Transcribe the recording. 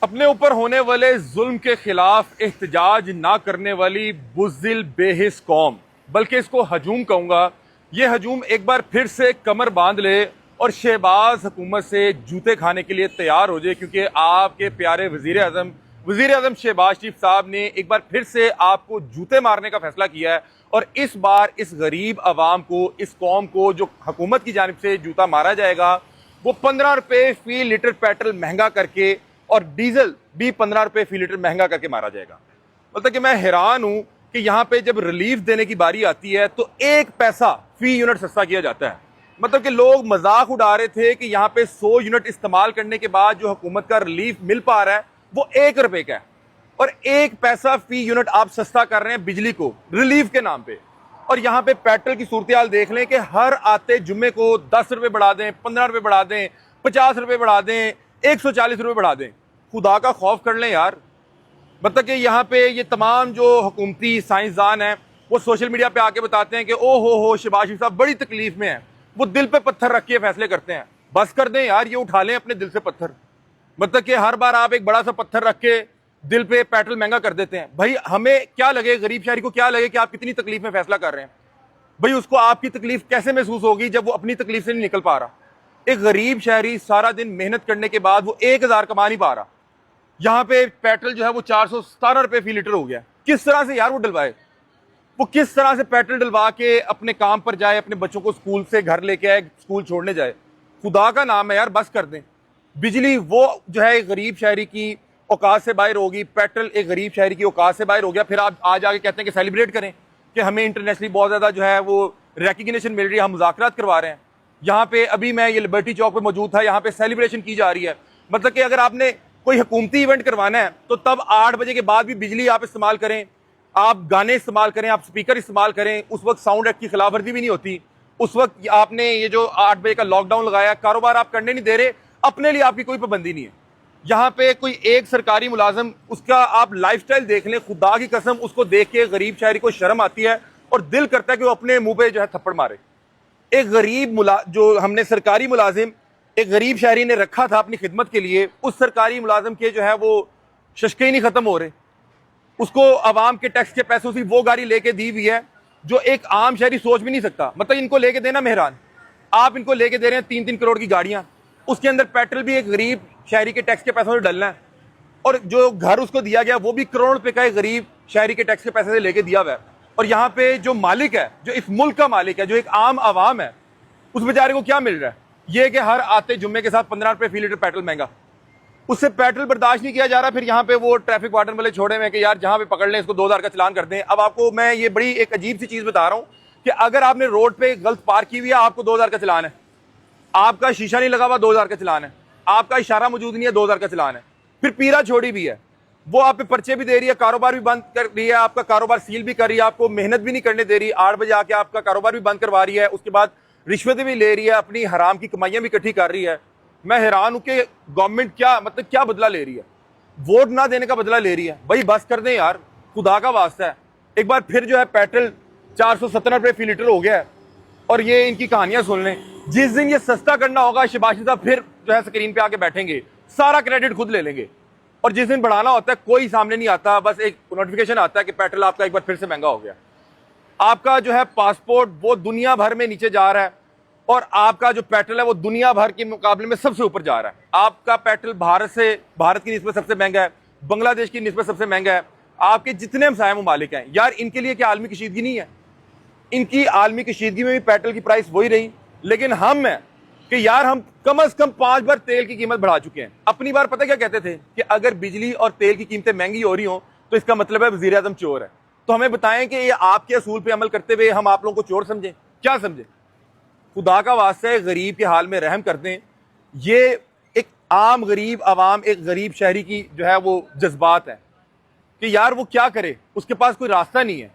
अपने ऊपर होने वाले जुल्म के खिलाफ एहतजाज ना करने वाली बुज़दिल बेहिस कौम, बल्कि इसको हजूम कहूँगा। ये हजूम एक बार फिर से कमर बांध ले और शहबाज हुकूमत से जूते खाने के लिए तैयार हो जाए, क्योंकि आपके प्यारे वज़ीर आज़म शहबाज शरीफ साहब ने एक बार फिर से आपको जूते मारने का फैसला किया है। और इस बार इस गरीब आवाम को, इस कौम को जो हुकूमत की जानिब से जूता मारा जाएगा वो 15 रुपये फी लीटर पेट्रोल महंगा करके और डीजल भी 15 रुपये फी लीटर महंगा करके मारा जाएगा। मतलब कि मैं हैरान हूं कि यहाँ पे जब रिलीफ देने की बारी आती है तो 1 पैसा फी यूनिट सस्ता किया जाता है। मतलब कि लोग मजाक उड़ा रहे थे कि यहाँ पे 100 यूनिट इस्तेमाल करने के बाद जो हुकूमत का रिलीफ मिल पा रहा है वो 1 रुपए का है, और 1 पैसा फी यूनिट आप सस्ता कर रहे हैं बिजली को रिलीफ के नाम पे। और यहाँ पे पेट्रोल की सूरत हाल देख लें कि हर आते जुम्मे को 10 रुपए बढ़ा दें, 15 रुपए बढ़ा दें, 50 रुपए बढ़ा दें, 140 रुपए बढ़ा दें। खुदा का खौफ कर लें यार। मतलब कि यहाँ पे ये तमाम जो हुकूमती साइंसदान हैं वो सोशल मीडिया पे आके बताते हैं कि ओ हो शहबाज शरीफ साहब बड़ी तकलीफ में है, वो दिल पे पत्थर रख के फैसले करते हैं। बस कर दें यार, ये उठा लें अपने दिल से पत्थर। मतलब कि हर बार आप एक बड़ा सा पत्थर रख के दिल पे पेट्रोल महंगा कर देते हैं। भाई हमें क्या लगे, गरीब शहरी को क्या लगे कि आप कितनी तकलीफ में फैसला कर रहे हैं। भाई उसको आपकी तकलीफ कैसे महसूस होगी जब वो अपनी तकलीफ से नहीं निकल पा रहा। एक गरीब शहरी सारा दिन मेहनत करने के बाद वो 1000 कमा नहीं पा रहा, यहाँ पे पेट्रोल जो है वो 417 रुपए फी लीटर हो गया। किस तरह से यार वो डलवाए, वो किस तरह से पेट्रोल डलवा के अपने काम पर जाए, अपने बच्चों को स्कूल से घर लेके आए, स्कूल छोड़ने जाए। खुदा का नाम है यार, बस कर दें। बिजली वो जो है एक गरीब शहरी की औकात से बाहर होगी, पेट्रोल एक गरीब शहरी की औकात से बाहर हो गया। फिर आप आज आगे कहते हैं कि सेलिब्रेट करें कि हमें इंटरनेशनली बहुत ज़्यादा जो है वो रिकग्निशन मिल रही है, हम मुज़ाकरात करवा रहे हैं। यहाँ पे अभी मैं ये लिबर्टी चौक पे मौजूद था, यहाँ पे सेलिब्रेशन की जा रही है। मतलब कि अगर आपने कोई हुकूमती इवेंट करवाना है तो तब 8 बजे के बाद भी बिजली आप इस्तेमाल करें, आप गाने इस्तेमाल करें, आप स्पीकर इस्तेमाल करें। उस वक्त साउंड एक्ट की खिलाफ वर्जी भी नहीं होती। उस वक्त आपने ये जो 8 बजे का लॉकडाउन लगाया, कारोबार आप करने नहीं दे रहे, अपने लिए आपकी कोई पाबंदी नहीं है। यहाँ पे कोई एक सरकारी मुलाजिम, उसका आप लाइफस्टाइल देख लें, खुदा की कसम उसको देख के गरीब शहरी को शर्म आती है और दिल करता है कि वो अपने मुंह पे जो है थप्पड़ मारे। एक गरीब जो हमने सरकारी मुलाजिम एक गरीब शहरी ने रखा था अपनी खिदमत के लिए, उस सरकारी मुलाजिम के जो है वो शशके ही नहीं खत्म हो रहे। उसको आवाम के टैक्स के पैसों से वो गाड़ी लेके दी हुई है जो एक आम शहरी सोच भी नहीं सकता। मतलब इनको लेके देना मेहरान, आप इनको लेके दे रहे हैं 3-3 करोड़ की गाड़ियां, उसके अंदर पेट्रोल भी एक गरीब शहरी के टैक्स के पैसों से डलना है, और जो घर उसको दिया गया वो भी करोड़ रुपए का एक गरीब शहरी के टैक्स के पैसे से लेके दिया हुआ है। और यहाँ पे जो मालिक है, जो इस मुल्क का मालिक है, जो एक आम आवाम है, उस बेचारे को क्या मिल रहा है? ये कि हर आते जुम्मे के साथ 15 रुपए फी लीटर पेट्रोल महंगा, उससे पेट्रोल बर्दाश्त नहीं किया जा रहा। फिर यहाँ पे वो ट्रैफिक वार्डन वाले छोड़े हुए कि यार जहाँ पे पकड़ लें इसको 2000 का चलान कर दें। अब आपको मैं ये बड़ी एक अजीब सी चीज बता रहा हूँ कि अगर आपने रोड पे गलत पार्क की हुई है, आपको 2000 का चलान है, आपका शीशा नहीं लगा हुआ 2000 का चलान है, आपका इशारा मौजूद नहीं है 2000 का चलान है, फिर पीरा छोड़ी भी है, वो आप पे पर्चे भी दे रही है, कारोबार भी बंद कर रही है, आपका कारोबार सील भी कर रही है, आपको मेहनत भी नहीं करने दे रही, 8 बजे आके आपका कारोबार भी बंद करवा रही है, उसके बाद रिश्वतें भी ले रही है, अपनी हराम की कमाइयां भी इकट्ठी कर रही है। मैं हैरान हूं कि गवर्नमेंट क्या मतलब क्या बदला ले रही है, वोट ना देने का बदला ले रही है। भाई बस कर दें यार, खुदा का वास्ता है। एक बार फिर जो है पेट्रोल 417 रुपए फी लीटर हो गया है, और ये इनकी कहानियां सुन लें। जिस दिन ये सस्ता करना होगा शहबाज साहब फिर जो है स्क्रीन पे आके बैठेंगे, सारा क्रेडिट खुद ले लेंगे, और जिस दिन बढ़ाना होता है कोई सामने नहीं आता, बस एक नोटिफिकेशन आता है कि पेट्रोल आपका एक बार फिर से महंगा हो गया। आपका जो है पासपोर्ट वो दुनिया भर में नीचे जा रहा है, और आपका जो पेट्रोल है वो दुनिया भर के मुकाबले में सबसे ऊपर जा रहा है। आपका पेट्रोल भारत की निस्बत सबसे महंगा है, बांग्लादेश की निस्बत सबसे महंगा है, आपके जितने हमसाया ममालिक हैं। यार इनके लिए क्या आलमी कशीदगी नहीं है? इनकी आलमी कशीदगी में भी पेट्रोल की प्राइस वही रही, लेकिन हम है कि यार हम कम से कम 5 बार तेल की कीमत बढ़ा चुके हैं। अपनी बार पता क्या कहते थे कि अगर बिजली और तेल की कीमतें महंगी हो रही हो तो इसका मतलब है वजीर आजम चोर है। तो हमें बताएं कि ये आपके असूल पे अमल करते हुए हम आप लोगों को चोर समझें? क्या समझें? खुदा का वास्ता है गरीब के हाल में रहम कर दें। ये एक आम गरीब आवाम, एक गरीब शहरी की जो है वो जज्बात है कि यार वो क्या करे, उसके पास कोई रास्ता नहीं है।